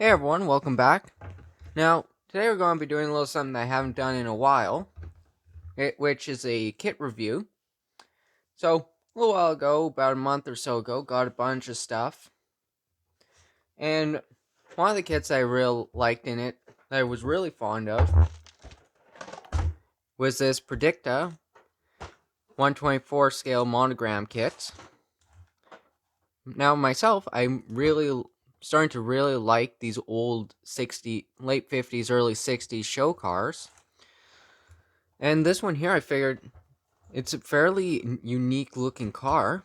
Hey everyone, welcome back. Now, today we're going to be doing a little something that I haven't done in a while, which is a kit review. So, a little while ago, about a month or so ago, got a bunch of stuff. And one of the kits I really liked in it, that I was really fond of, was this Predicta 124 scale Monogram kit. Now, myself, I'm really starting to really like these old late 50s, early 60s show cars. And this one here, I figured it's a fairly unique looking car.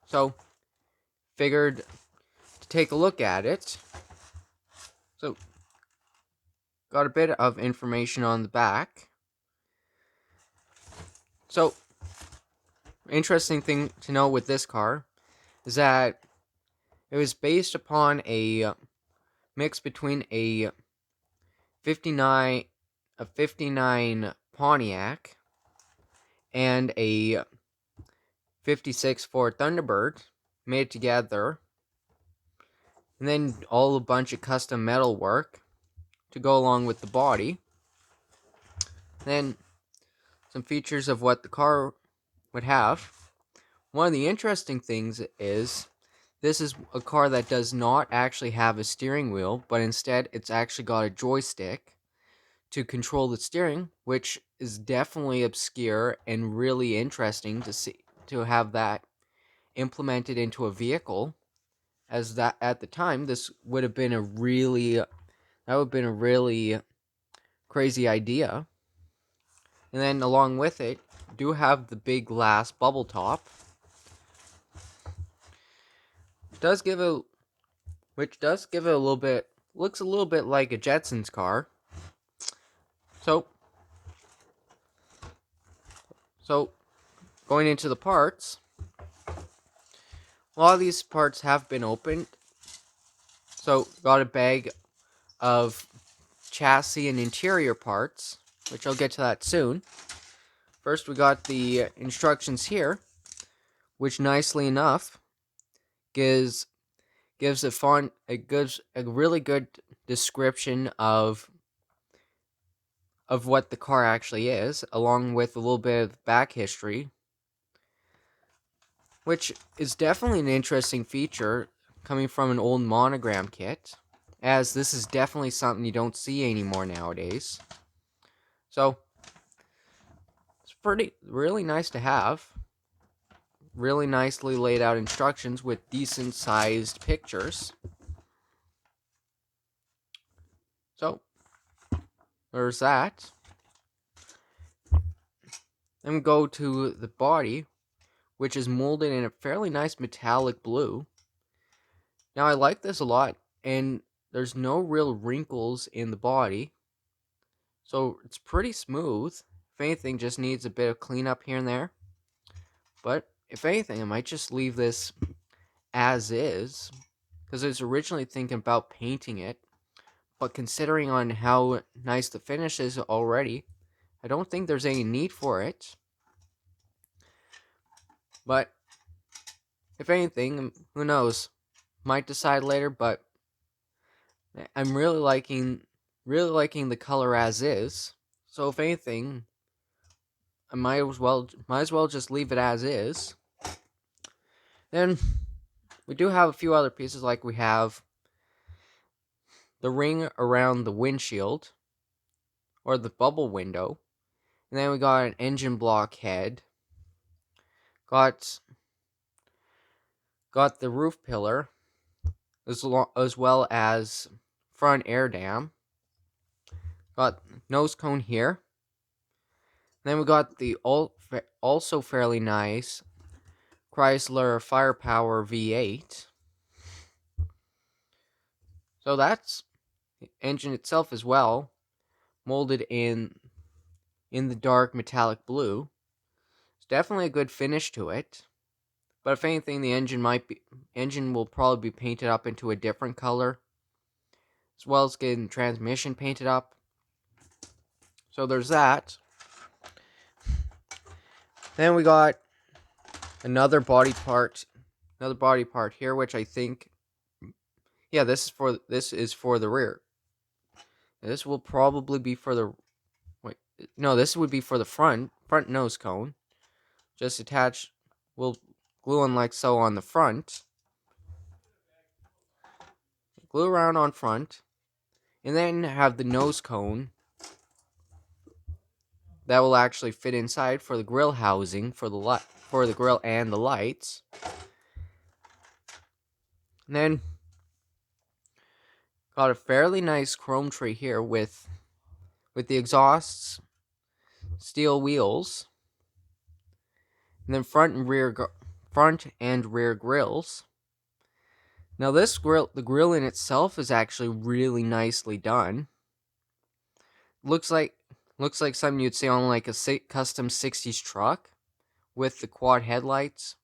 So, figured to take a look at it. So, got a bit of information on the back. So, interesting thing to know with this car is that it was based upon a mix between a 59 Pontiac and a 56 Ford Thunderbird made together, and then a bunch of custom metal work to go along with the body. Then some features of what the car would have. One of the interesting things is this is a car that does not actually have a steering wheel, but instead it's actually got a joystick to control the steering, which is definitely obscure and really interesting to have that implemented into a vehicle, as that at the time this would have been a really crazy idea. And then along with it, do have the big glass bubble top. Does give a which does give it a little bit, looks a little bit like a Jetsons car. So going into the parts, a lot of these parts have been opened. So got a bag of chassis and interior parts, which I'll get to that soon. First, we got the instructions here, which nicely enough gives a really good description of what the car actually is, along with a little bit of back history, which is definitely an interesting feature coming from an old Monogram kit, as this is definitely something you don't see anymore nowadays. So it's really nice to have. Really nicely laid out instructions with decent sized pictures. So there's that. Then we go to the body, which is molded in a fairly nice metallic blue. Now I like this a lot, and there's no real wrinkles in the body, so it's pretty smooth. If anything, just needs a bit of cleanup here and there. But if anything, I might just leave this as is, because I was originally thinking about painting it, but considering on how nice the finish is already, I don't think there's any need for it. But if anything, who knows? Might decide later, but I'm really liking the color as is. So if anything, I might as well just leave it as is. Then we do have a few other pieces, like we have the ring around the windshield, or the bubble window. And then we got an engine block head. Got the roof pillar, as well as front air dam. Got nose cone here. Then we got the also fairly nice Chrysler Firepower V8. So that's the engine itself as well, molded in the dark metallic blue. It's definitely a good finish to it. But if anything, the engine will probably be painted up into a different color, as well as getting transmission painted up. So there's that. Then we got another body part here, which I think Yeah, this is for the rear. This will probably be for the wait. No, this would be for the front nose cone. Just attach. We'll glue on like so on the front. Glue around on front, and then have the nose cone that will actually fit inside for the grill housing for the grill and the lights. And then got a fairly nice chrome tree here with the exhausts, steel wheels, and then front and rear grills. Now this the grill in itself is actually really nicely done. Looks like something you'd see on like a custom 60s truck with the quad headlights,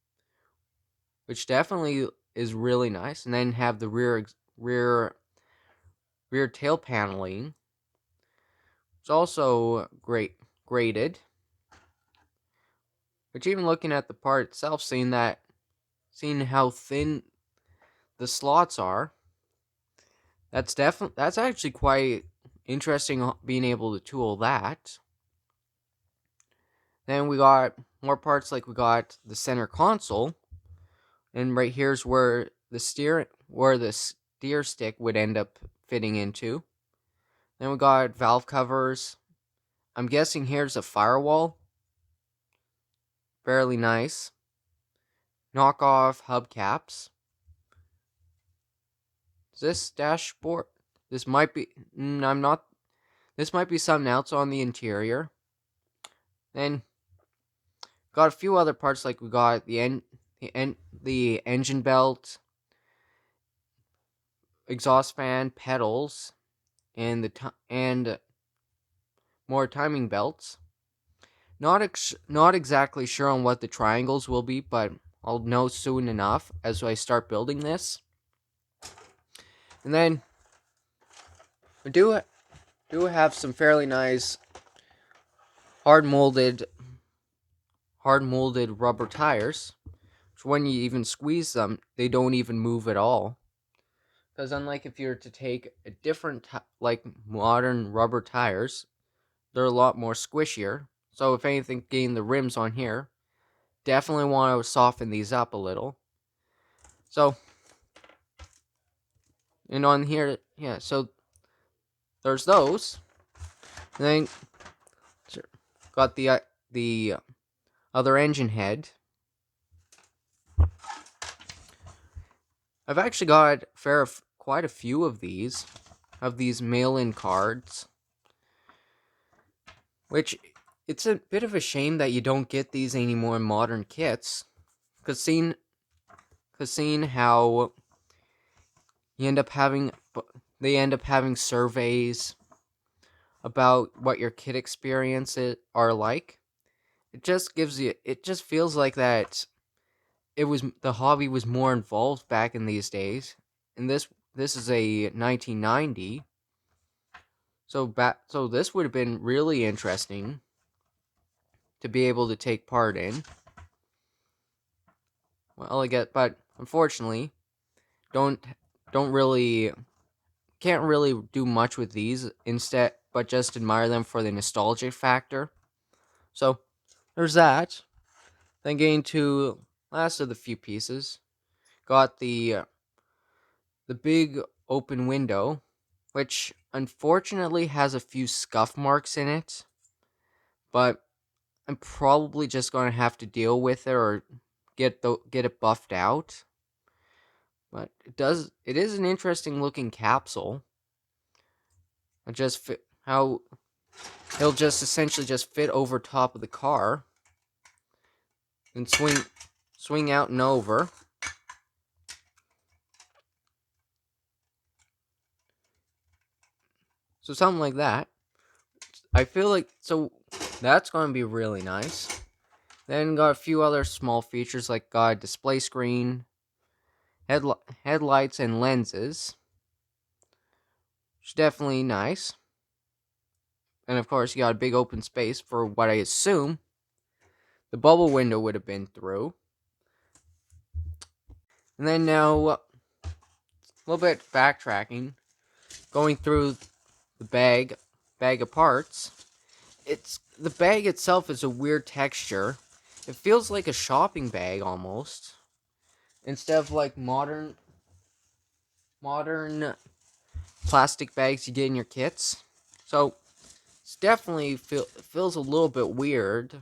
which definitely is really nice. And then have the rear tail paneling. It's also graded. Which even looking at the part itself, seeing how thin the slots are, that's actually quite interesting being able to tool that. Then we got more parts, like we got the center console, and right here's where the steer stick would end up fitting into. Then we got valve covers. I'm guessing here's a firewall. Fairly nice. Knockoff hubcaps. Is this dashboard? This might be. I'm not. This might be something else on the interior. Then got a few other parts, like we got the engine belt, exhaust fan, pedals, and and more timing belts. Not exactly sure on what the triangles will be, but I'll know soon enough as I start building this. And then we do have some fairly nice hard molded rubber tires, which when you even squeeze them, they don't even move at all. Because unlike if you were to take a different like modern rubber tires, they're a lot more squishier. So if anything, getting the rims on here, definitely want to soften these up a little. So, and on here, yeah, so there's those. And then got the other engine head. I've actually got quite a few of these mail-in cards, which it's a bit of a shame that you don't get these anymore in modern kits, because seeing how they end up having surveys about what your kit experiences are like. It just feels like that the hobby was more involved back in these days. And this is a 1990. So this would have been really interesting to be able to take part in. Well, but unfortunately, can't really do much with these instead, but just admire them for the nostalgic factor. So there's that. Then getting to last of the few pieces, got the big open window, which unfortunately has a few scuff marks in it, but I'm probably just going to have to deal with it or get it buffed out. But it is an interesting looking capsule. How it'll just essentially just fit over top of the car and swing out and over. So something like that. I feel like that's going to be really nice. Then got a few other small features, like got a display screen, headlights, and lenses, which is definitely nice. And of course, you got a big open space for what I assume the bubble window would have been through. And then now, little bit backtracking, going through the bag of parts. The bag itself is a weird texture. It feels like a shopping bag almost, instead of like modern plastic bags you get in your kits. So it's definitely feels a little bit weird.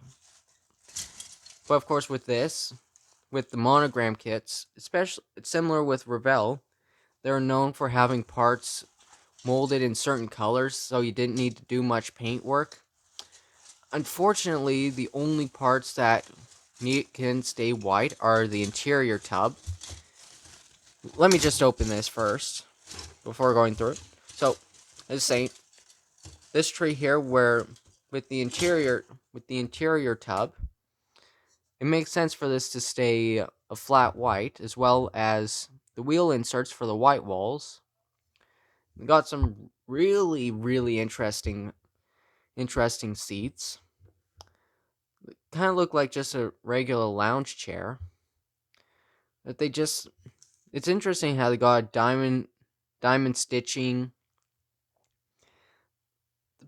But of course, with the Monogram kits, especially it's similar with Revell, they're known for having parts molded in certain colors, so you didn't need to do much paint work. Unfortunately, the only parts that can stay white are the interior tub. Let me just open this first before going through it. So, as I was saying, this tree here, where with the interior tub, it makes sense for this to stay a flat white, as well as the wheel inserts for the white walls. We got some really, really interesting seats. Kind of look like just a regular lounge chair. But it's interesting how they got diamond stitching.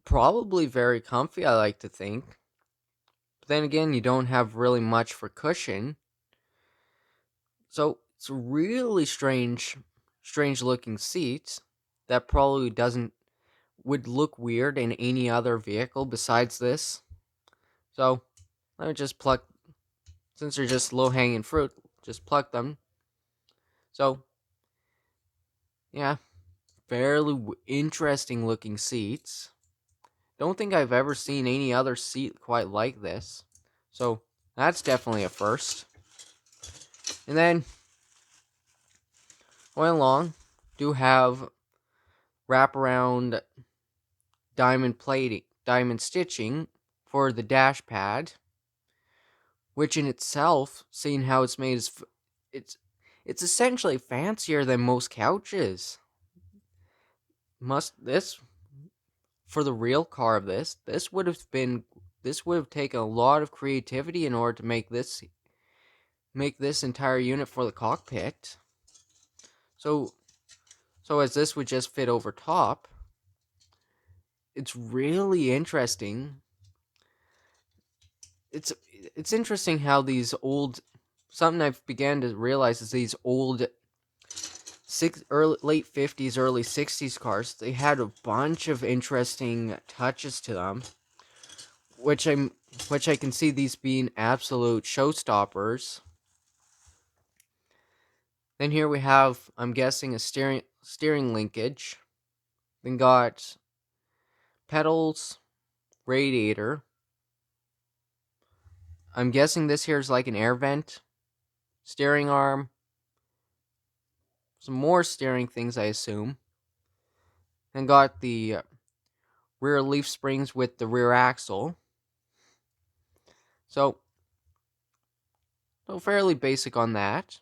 Probably very comfy, I like to think. But then again, you don't have really much for cushion. So it's a really strange looking seat that probably would look weird in any other vehicle besides this. So let me just pluck, since they're just low hanging fruit, just pluck them. So yeah, fairly interesting looking seats. Don't think I've ever seen any other seat quite like this. So that's definitely a first. And then going along, do have wraparound diamond stitching for the dash pad, which in itself, seeing how it's made, it's essentially fancier than most couches. This for the real car of this would have taken a lot of creativity in order to make this entire unit for the cockpit. So as this would just fit over top, it's really interesting. It's interesting how these old, something I've began to realize is these old late 50s, early 60s cars, they had a bunch of interesting touches to them, which I can see these being absolute showstoppers. Then here we have, I'm guessing, a steering linkage. Then got pedals, radiator. I'm guessing this here is like an air vent, steering arm, some more steering things, I assume. Then got the rear leaf springs with the rear axle. So fairly basic on that.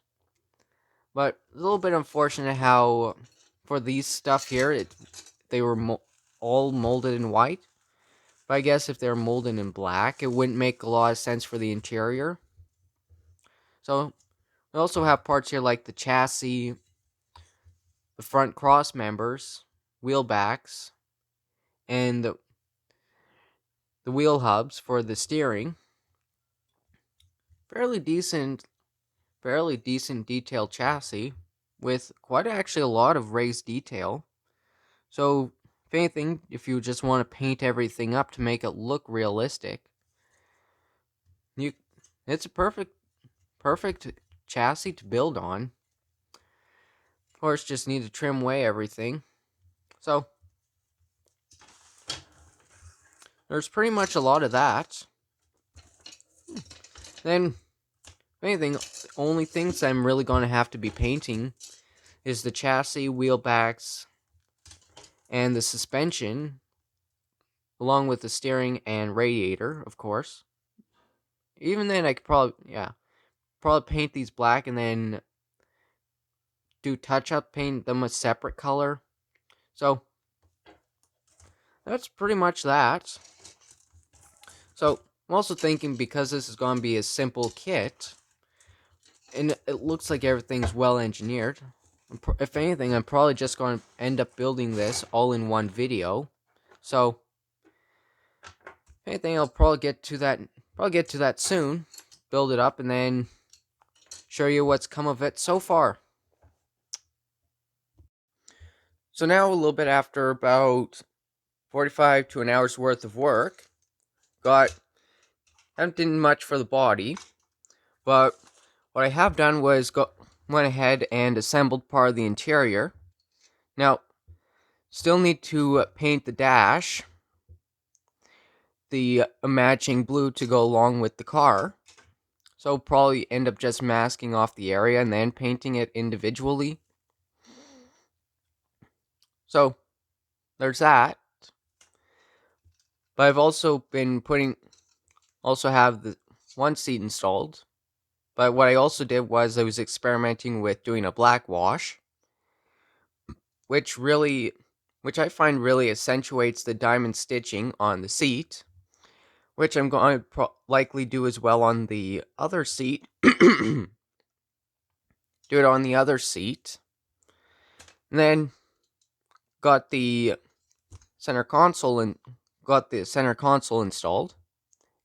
But a little bit unfortunate how, for these stuff here, they were all molded in white. But I guess if they're molded in black, it wouldn't make a lot of sense for the interior. So we also have parts here like the chassis, the front cross members, wheel backs, and the wheel hubs for the steering. Fairly decent detailed chassis with quite actually a lot of raised detail. So if anything, if you just want to paint everything up to make it look realistic, it's a perfect chassis to build on. Of course, just need to trim away everything. So there's pretty much a lot of that. Then, if anything, the only things I'm really going to have to be painting is the chassis, wheel backs, and the suspension, along with the steering and radiator, of course. Even then, I could probably paint these black and then do touch-up, paint them a separate color. So that's pretty much that. So I'm also thinking, because this is going to be a simple kit, and it looks like everything's well engineered, if anything, I'm probably just going to end up building this all in one video. So, if anything, I'll probably get to that soon. Build it up and then show you what's come of it so far. So now, a little bit after about 45 to an hour's worth of work, haven't done much for the body, but what I have done was went ahead and assembled part of the interior. Now, still need to paint the dash, the matching blue to go along with the car. So probably end up just masking off the area and then painting it individually. So there's that. But I've also been have the one seat installed. But what I also did was I was experimenting with doing a black wash, which I find really accentuates the diamond stitching on the seat, which I'm going to likely do as well on the other seat. Do it on the other seat. And then got the center console installed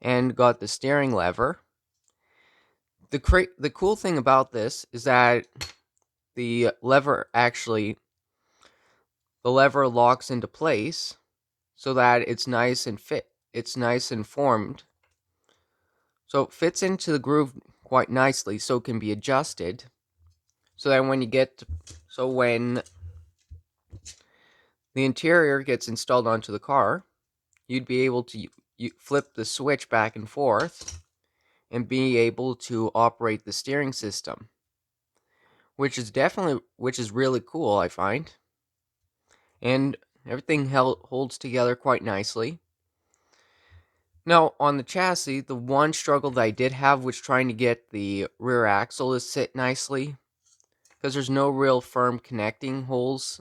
and got the steering lever. The cool thing about this is that the lever locks into place so that it's nice and formed. So it fits into the groove quite nicely, so it can be adjusted. So that when the interior gets installed onto the car, you'd be able to flip the switch back and forth and be able to operate the steering system, which is really cool, I find. And everything holds together quite nicely. Now, on the chassis, the one struggle that I did have was trying to get the rear axle to sit nicely, because there's no real firm connecting holes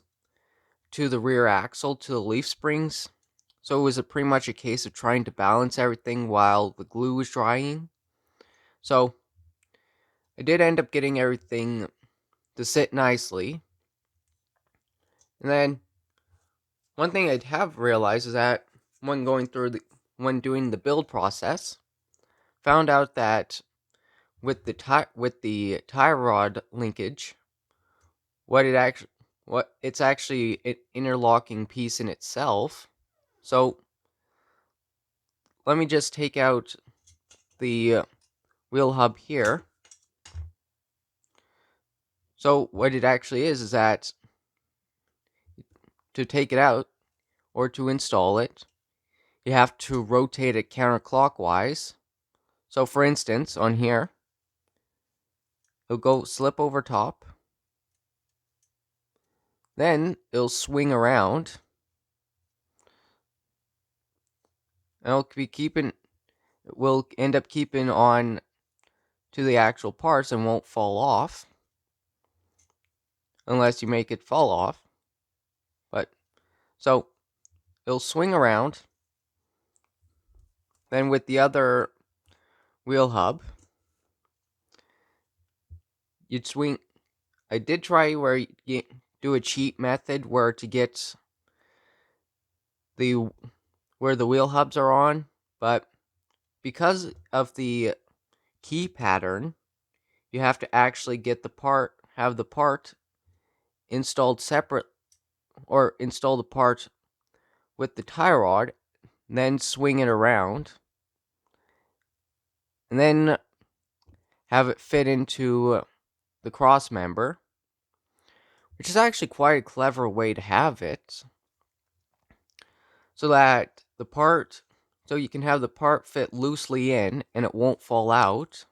to the rear axle to the leaf springs. So it was pretty much a case of trying to balance everything while the glue was drying. So I did end up getting everything to sit nicely. And then one thing I have realized is that when doing the build process, found out that with the tie rod linkage, it's actually an interlocking piece in itself. So let me just take out the wheel hub here. So what it actually is that to take it out or to install it, you have to rotate it counterclockwise. So for instance, on here, it'll go slip over top. Then it'll swing around. And will end up keeping on to the actual parts and won't fall off. Unless you make it fall off. So it'll swing around. Then with the other wheel hub, you'd swing. I did try where you do a cheat method where to get where the wheel hubs are on, but because of the key pattern, you have to actually have the part installed separate, or install the part with the tie rod, then swing it around, and then have it fit into the cross member, which is actually quite a clever way to have it, so you can have the part fit loosely in and it won't fall out.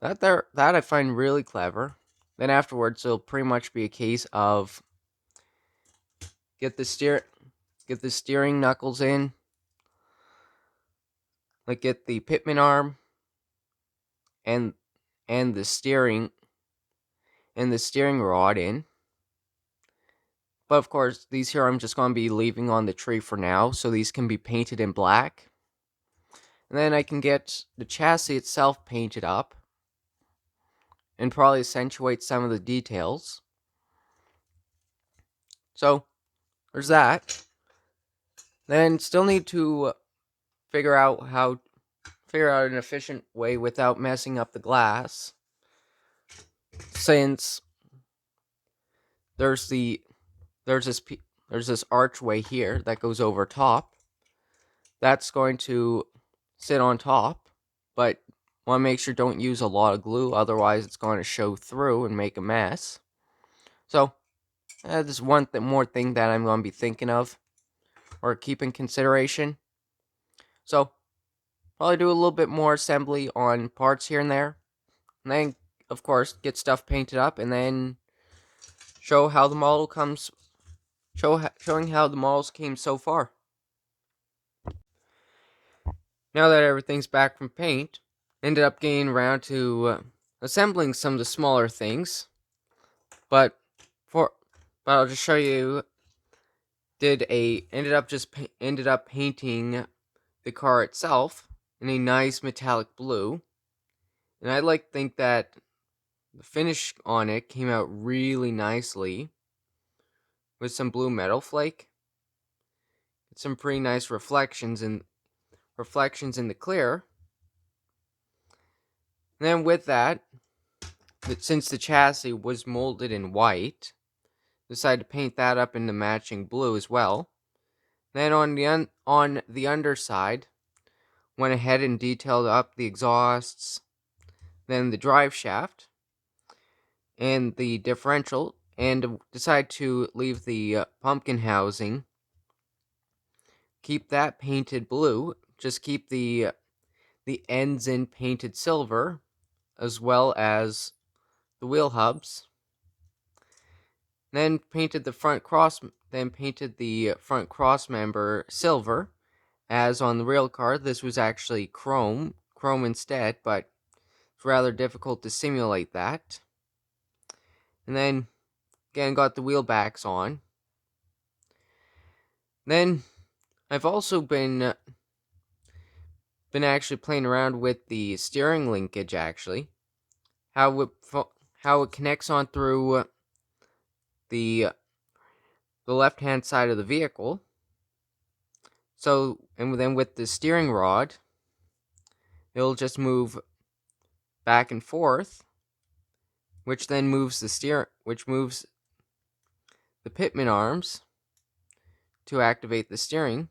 That I find really clever. Then afterwards, it'll pretty much be a case of get the steering knuckles in, like get the pitman arm and the steering rod in. But of course, these here I'm just going to be leaving on the tree for now, so these can be painted in black. And then I can get the chassis itself painted up. and probably accentuate some of the details. So there's that. Then still need to figure out an efficient way without messing up the glass, since there's this archway here that goes over top. That's going to sit on top, but want to make sure don't use a lot of glue, otherwise it's going to show through and make a mess. So there's one more thing that I'm going to be thinking of or keep in consideration. So probably do a little bit more assembly on parts here and there, and then of course get stuff painted up, and then show how the model comes. Showing how the models came so far. Now that everything's back from paint, ended up getting around to assembling some of the smaller things, but I'll just show you. Ended up painting the car itself in a nice metallic blue, and I like to think that the finish on it came out really nicely with some blue metal flake. Some pretty nice reflections in the clear. And then with that, since the chassis was molded in white, decided to paint that up in the matching blue as well. Then on the underside, went ahead and detailed up the exhausts, then the drive shaft, and the differential, and decided to leave the pumpkin housing. Keep that painted blue. Just keep the ends in painted silver, as well as the wheel hubs. Then painted the front cross member silver, as on the real car. This was actually chrome instead, but it's rather difficult to simulate that. And then again got the wheel backs on. Then I've also been actually playing around with the steering linkage, actually. How it connects on through the left-hand side of the vehicle. So, and then with the steering rod, it'll just move back and forth, which moves the pitman arms to activate the steering,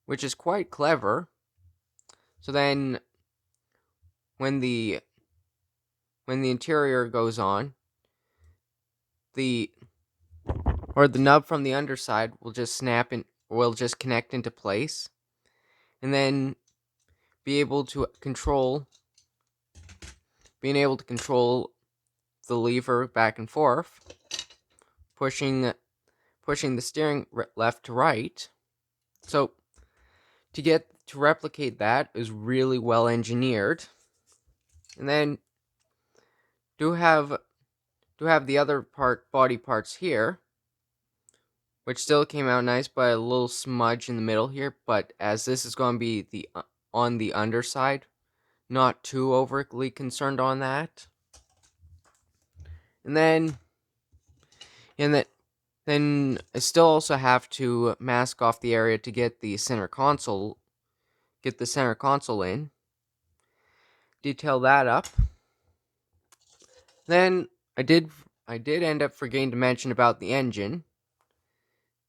which is quite clever. So then when the interior goes on, the nub from the underside will just connect into place, and then being able to control the lever back and forth, pushing the steering left to right. So to replicate that is really well engineered. And then do have the other body parts here, which still came out nice, but a little smudge in the middle here. But as this is going to be on the underside, not too overly concerned on that. And then I still also have to mask off the area to get the center console in. Detail that up. Then I did end up forgetting to mention about the engine.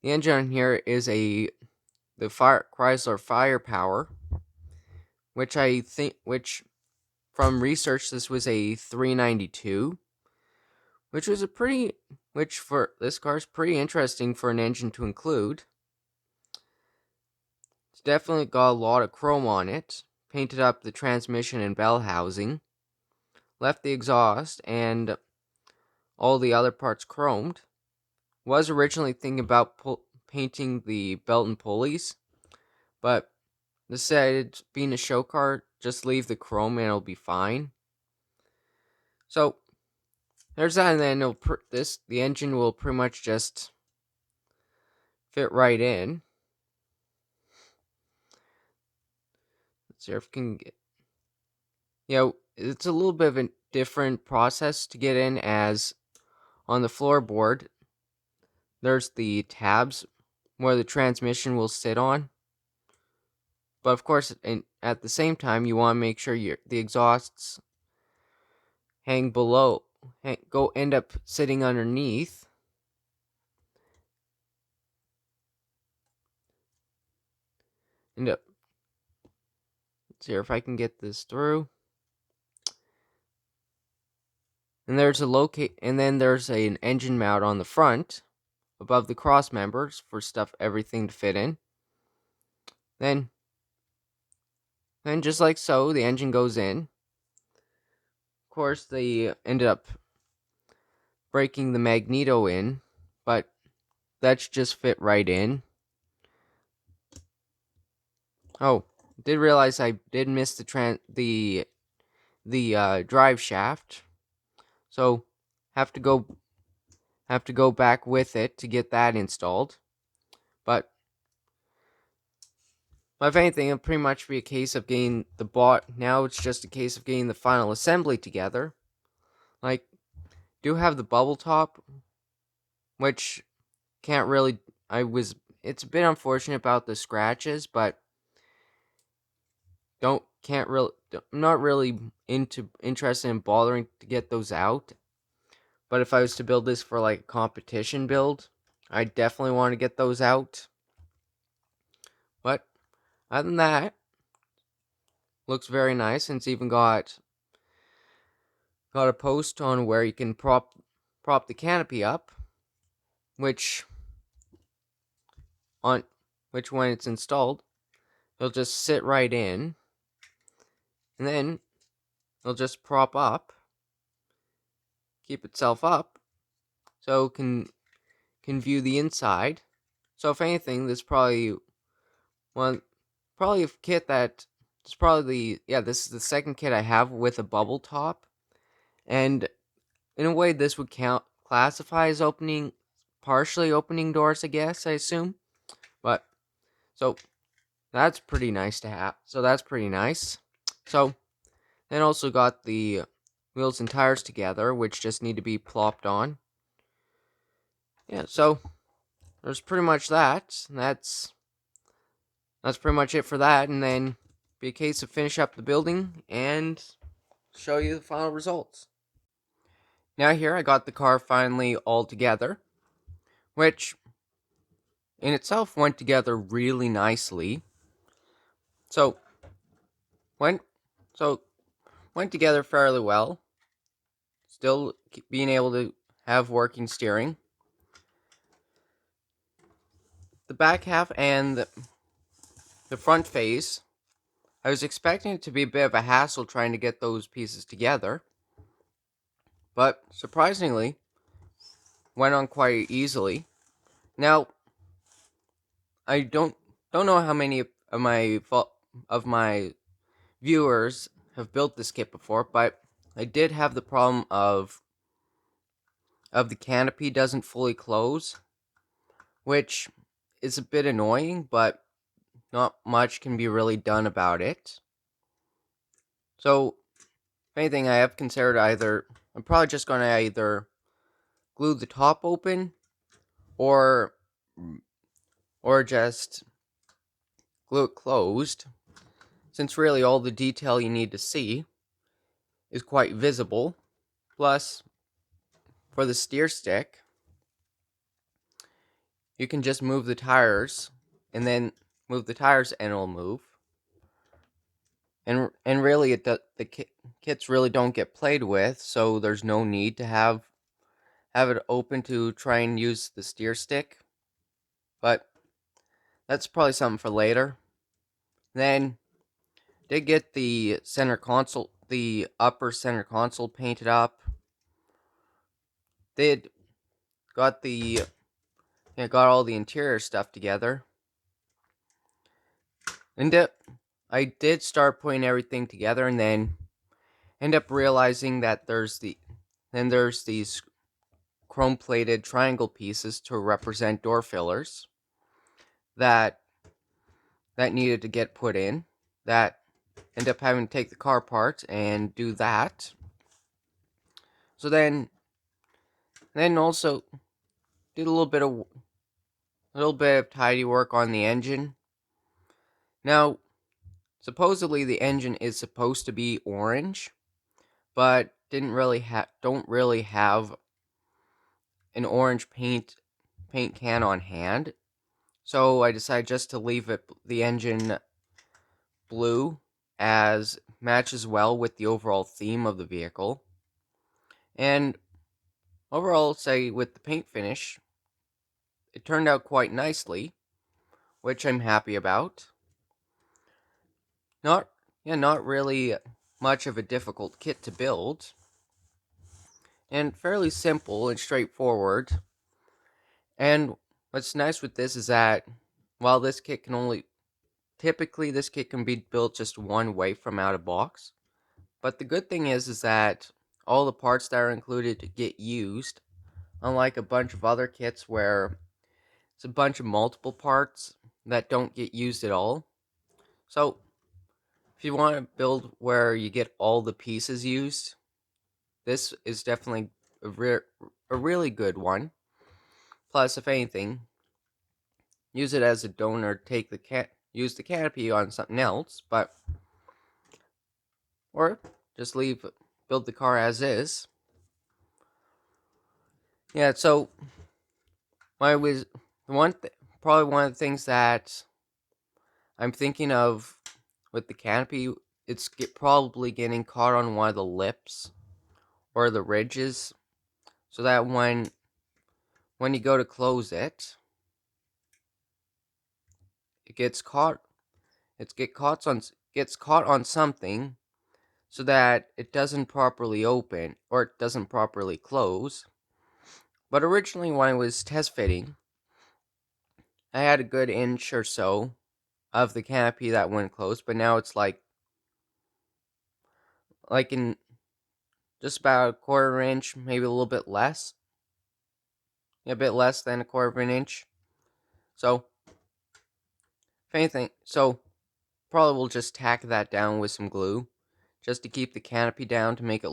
The engine on here is the Chrysler Firepower, which from research this was a 392, which for this car is pretty interesting for an engine to include. It's definitely got a lot of chrome on it. Painted up the transmission and bell housing. Left the exhaust and all the other parts chromed. Was originally thinking about painting the belt and pulleys, but decided, being a show car, just leave the chrome and it'll be fine. So there's that, and then the engine will pretty much just fit right in. Let's see if we can get. It's a little bit of a different process to get in, as on the floorboard there's the tabs where the transmission will sit on. But of course, at the same time, you want to make sure the exhausts hang below, end up sitting underneath. Let's see if I can get this through. And there's then there's an engine mount on the front, above the cross members for everything to fit in. Then just like so, the engine goes in. Of course, they ended up breaking the magneto in, but that's just fit right in. Oh, did realize I did miss the drive shaft, so have to go back with it to get that installed. But if anything, it'll pretty much be a case of getting the bot. Now it's just a case of getting the final assembly together. Like, do have the bubble top, which can't really. It's a bit unfortunate about the scratches, but I'm not really interested in bothering to get those out. But if I was to build this for like a competition build, I definitely want to get those out. But other than that, looks very nice, and it's even got a post on where you can prop the canopy up, which when it's installed, it'll just sit right in, and then it'll just prop up, keep itself up, so it can view the inside. So if anything, this probably a kit that it's probably this is the second kit I have with a bubble top, and in a way this would classify as partially opening doors, I guess, I assume. But so that's pretty nice to have. So that's pretty nice. So then also got the wheels and tires together, which just need to be plopped on. Yeah, so there's pretty much that. That's pretty much it for that, and then be a case of finish up the building and show you the final results. Now here I got the car finally all together, which in itself went together really nicely. So went together fairly well. Still being able to have working steering. The back half and the front face, I was expecting it to be a bit of a hassle trying to get those pieces together, but surprisingly went on quite easily. Now, I don't know how many of my viewers have built this kit before, but I did have the problem of the canopy doesn't fully close, which is a bit annoying, but not much can be really done about it. So, if anything, I have considered I'm probably just going to either glue the top open or just glue it closed, since really all the detail you need to see is quite visible. Plus, for the steer stick, you can just move the tires, and then move the tires and it'll move. And really, the kits really don't get played with, so there's no need to have it open to try and use the steer stick. But that's probably something for later. Then did get the upper center console painted up. Got all the interior stuff together. And I did start putting everything together, and then end up realizing that there's these chrome-plated triangle pieces to represent door fillers that needed to get put in. That end up having to take the car apart and do that. So then also did a little bit of tidy work on the engine. Now, supposedly the engine is supposed to be orange, but don't really have an orange paint can on hand. So I decided just to leave the engine blue, as matches well with the overall theme of the vehicle. And overall, say with the paint finish, it turned out quite nicely, which I'm happy about. Not really much of a difficult kit to build, and fairly simple and straightforward. And what's nice with this is that while this kit can be built just one way from out of box, but the good thing is that all the parts that are included get used, unlike a bunch of other kits where it's a bunch of multiple parts that don't get used at all. So if you want to build where you get all the pieces used, this is definitely a really good one. Plus, if anything, use it as a donor. Use the canopy on something else, or just build the car as is. Yeah. So probably one of the things that I'm thinking of with the canopy, it's probably getting caught on one of the lips or the ridges, so that when you go to close it, it gets caught on something, so that it doesn't properly open or it doesn't properly close. But originally, when I was test fitting, I had a good inch or so of the canopy that wouldn't close, but now it's like in just about a quarter inch, maybe a little bit less. A bit less than a quarter of an inch. So, if anything, probably we'll just tack that down with some glue, just to keep the canopy down, to make it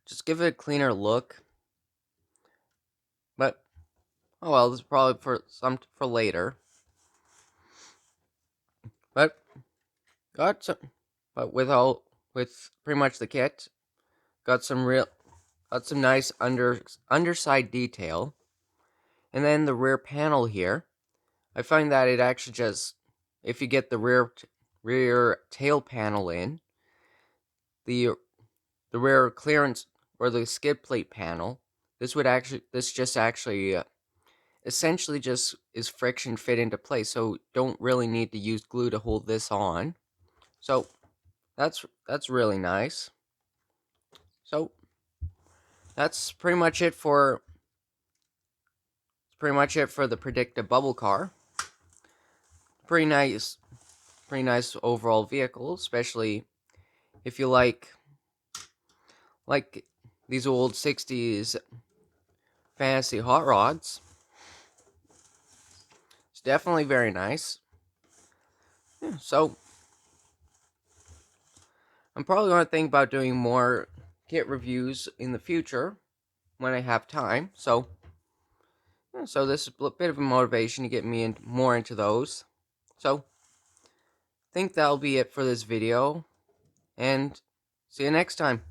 just give it a cleaner look. But, oh well, this is probably for later. But, with pretty much the kit, got some nice underside detail. And then the rear panel here, I find that it actually just, if you get the rear tail panel in, the rear clearance or the skid plate panel, this just actually essentially just is friction fit into place, so don't really need to use glue to hold this on. So that's really nice. So that's pretty much it for the Predicta bubble car. Pretty nice overall vehicle, especially if you like these old 60s fantasy hot rods. It's definitely very nice. Yeah, so I'm probably going to think about doing more kit reviews in the future when I have time. So this is a bit of a motivation to get me more into those. So I think that'll be it for this video, and see you next time.